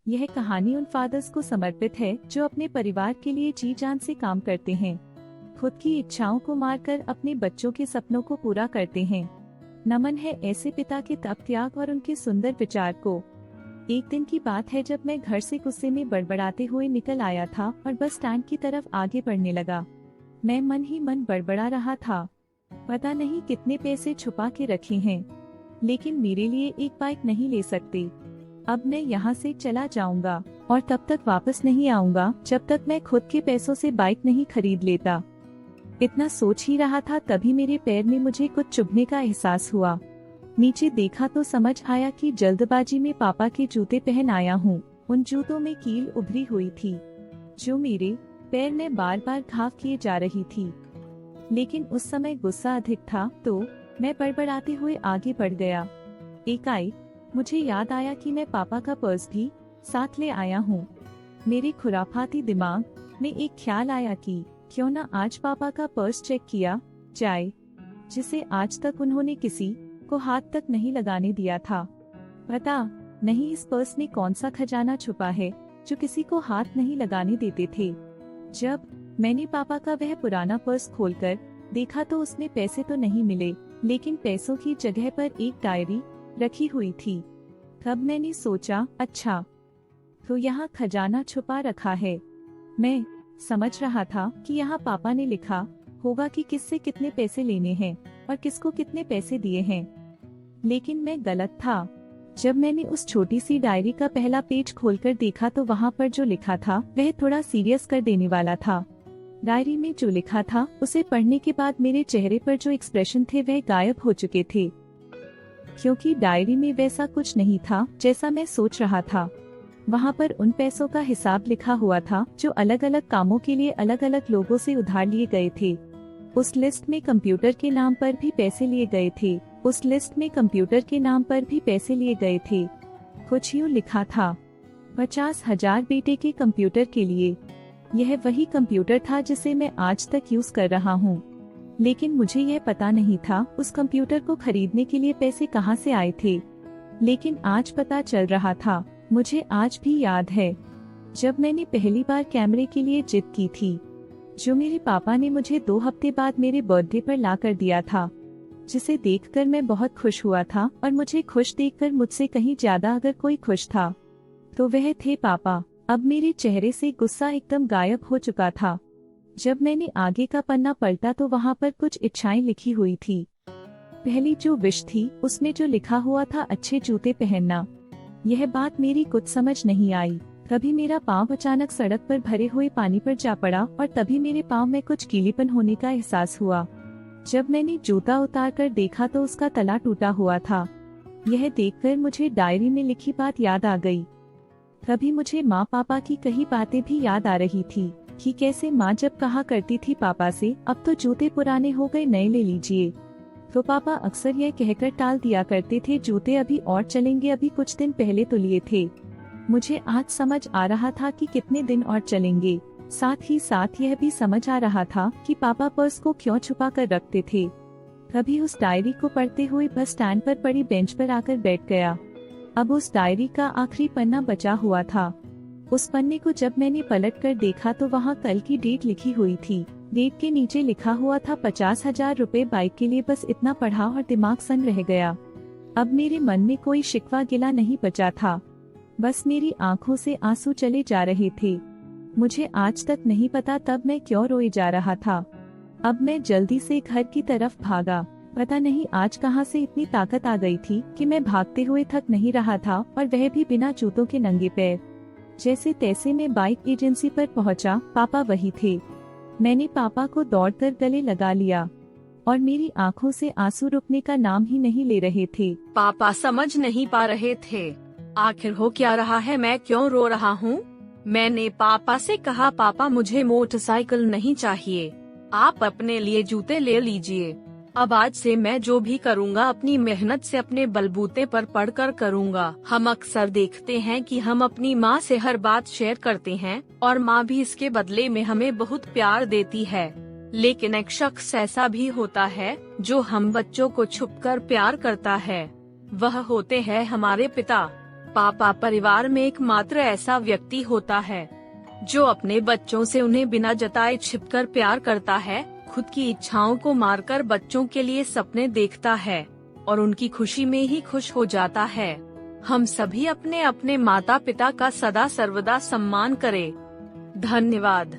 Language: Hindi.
यह कहानी उन फादर्स को समर्पित है जो अपने परिवार के लिए जी जान से काम करते हैं, खुद की इच्छाओं को मारकर अपने बच्चों के सपनों को पूरा करते हैं। नमन है ऐसे पिता के तप त्याग और उनके सुंदर विचार को। एक दिन की बात है जब मैं घर से गुस्से में बड़बड़ाते हुए निकल आया था और बस स्टैंड की तरफ आगे बढ़ने लगा। मैं मन ही मन बड़बड़ा रहा था, पता नहीं कितने पैसे छुपा के रखे हैं, लेकिन मेरे लिए एक बाइक नहीं ले सकते। अब मैं यहाँ से चला जाऊंगा और तब तक वापस नहीं आऊंगा जब तक मैं खुद के पैसों से बाइक नहीं खरीद लेता। इतना सोच ही रहा था तभी मेरे पैर में मुझे कुछ चुभने का एहसास हुआ। नीचे देखा तो समझ आया कि जल्दबाजी में पापा के जूते पहन आया हूँ। उन जूतों में कील उभरी हुई थी जो मेरे पैर में बार बार घाव किए जा रही थी, लेकिन उस समय गुस्सा अधिक था तो मैं बड़बड़ाते हुए आगे बढ़ गया। एकाएक मुझे याद आया कि मैं पापा का पर्स भी साथ ले आया हूँ। मेरे खुराफाती दिमाग में एक ख्याल आया कि क्यों न आज पापा का पर्स चेक किया जाए, जिसे आज तक उन्होंने किसी को हाथ तक नहीं लगाने दिया था। पता नहीं इस पर्स में कौन सा खजाना छुपा है जो किसी को हाथ नहीं लगाने देते थे। जब मैंने पापा का वह पुराना पर्स खोलकर देखा तो उसमें पैसे तो नहीं मिले, लेकिन पैसों की जगह पर एक डायरी रखी हुई थी। तब मैंने सोचा, अच्छा तो यहाँ खजाना छुपा रखा है। मैं समझ रहा था कि यहाँ पापा ने लिखा होगा कि किससे कितने पैसे लेने हैं और किसको कितने पैसे दिए हैं, लेकिन मैं गलत था। जब मैंने उस छोटी सी डायरी का पहला पेज खोलकर देखा तो वहाँ पर जो लिखा था वह थोड़ा सीरियस कर देने वाला था। डायरी में जो लिखा था उसे पढ़ने के बाद मेरे चेहरे पर जो एक्सप्रेशन थे वह गायब हो चुके थे, क्योंकि डायरी में वैसा कुछ नहीं था जैसा मैं सोच रहा था। वहाँ पर उन पैसों का हिसाब लिखा हुआ था जो अलग अलग कामों के लिए अलग अलग लोगों से उधार लिए गए थे। उस लिस्ट में कंप्यूटर के नाम पर भी पैसे लिए गए थे। उस लिस्ट में कंप्यूटर के नाम पर भी पैसे लिए गए थे। कुछ यूँ लिखा था, 50,000 बेटे के कंप्यूटर के लिए। यह वही कंप्यूटर था जिसे मैं आज तक यूज कर रहा हूँ, लेकिन मुझे यह पता नहीं था उस कंप्यूटर को खरीदने के लिए पैसे कहाँ से आए थे। लेकिन आज पता चल रहा था। मुझे आज भी याद है जब मैंने पहली बार कैमरे के लिए जिद की थी, जो मेरे पापा ने मुझे 2 हफ्ते बाद मेरे बर्थडे पर ला कर दिया था, जिसे देखकर मैं बहुत खुश हुआ था। और मुझे खुश देखकर मुझसे कहीं ज्यादा अगर कोई खुश था तो वह थे पापा। अब मेरे चेहरे से गुस्सा एकदम गायब हो चुका था। जब मैंने आगे का पन्ना पलटा तो वहाँ पर कुछ इच्छाएं लिखी हुई थी। पहली जो विश थी उसमें जो लिखा हुआ था अच्छे जूते पहनना। यह बात मेरी कुछ समझ नहीं आई। तभी मेरा पाँव अचानक सड़क पर भरे हुए पानी पर जा पड़ा और तभी मेरे पाँव में कुछ गीलीपन होने का एहसास हुआ। जब मैंने जूता उतार कर देखा तो उसका तला टूटा हुआ था। यह देखकर मुझे डायरी में लिखी बात याद आ गई। तभी मुझे माँ पापा की कही बातें भी याद आ रही थी कि कैसे माँ जब कहा करती थी पापा से, अब तो जूते पुराने हो गए नए ले लीजिए, तो पापा अक्सर यह कहकर टाल दिया करते थे, जूते अभी और चलेंगे, अभी कुछ दिन पहले तो लिए थे। मुझे आज समझ आ रहा था कि कितने दिन और चलेंगे। साथ ही साथ यह भी समझ आ रहा था कि पापा पर्स को क्यों छुपा कर रखते थे। तभी उस डायरी को पढ़ते हुए बस स्टैंड पर पड़ी बेंच पर आकर बैठ गया। अब उस डायरी का आखिरी पन्ना बचा हुआ था। उस पन्ने को जब मैंने पलट कर देखा तो वहाँ कल की डेट लिखी हुई थी। डेट के नीचे लिखा हुआ था 50,000 रुपए बाइक के लिए। बस इतना पढ़ा और दिमाग सन रह गया। अब मेरे मन में कोई शिकवा गिला नहीं बचा था, बस मेरी आंखों से आंसू चले जा रहे थे। मुझे आज तक नहीं पता तब मैं क्यों रोए जा रहा था। अब मैं जल्दी से घर की तरफ भागा। पता नहीं आज कहां से इतनी ताकत आ गई थी कि मैं भागते हुए थक नहीं रहा था, और वह भी बिना जूतों के नंगे पैर। जैसे तैसे मैं बाइक एजेंसी पर पहुंचा। पापा वही थे। मैंने पापा को दौड़कर गले लगा लिया और मेरी आंखों से आंसू रुकने का नाम ही नहीं ले रहे थे। पापा समझ नहीं पा रहे थे आखिर हो क्या रहा है, मैं क्यों रो रहा हूँ। मैंने पापा से कहा, पापा मुझे मोटरसाइकिल नहीं चाहिए, आप अपने लिए जूते ले लीजिए। अब आज से मैं जो भी करूँगा अपनी मेहनत से अपने बलबूते पर पढ़कर करूँगा। हम अक्सर देखते हैं कि हम अपनी माँ से हर बात शेयर करते हैं और माँ भी इसके बदले में हमें बहुत प्यार देती है, लेकिन एक शख्स ऐसा भी होता है जो हम बच्चों को छुपकर प्यार करता है। वह होते हैं हमारे पिता। पापा परिवार में एकमात्र ऐसा व्यक्ति होता है जो अपने बच्चों से उन्हें बिना जताए छिपकर प्यार करता है, खुद की इच्छाओं को मारकर बच्चों के लिए सपने देखता है और उनकी खुशी में ही खुश हो जाता है। हम सभी अपने अपने माता पिता का सदा सर्वदा सम्मान करें। धन्यवाद।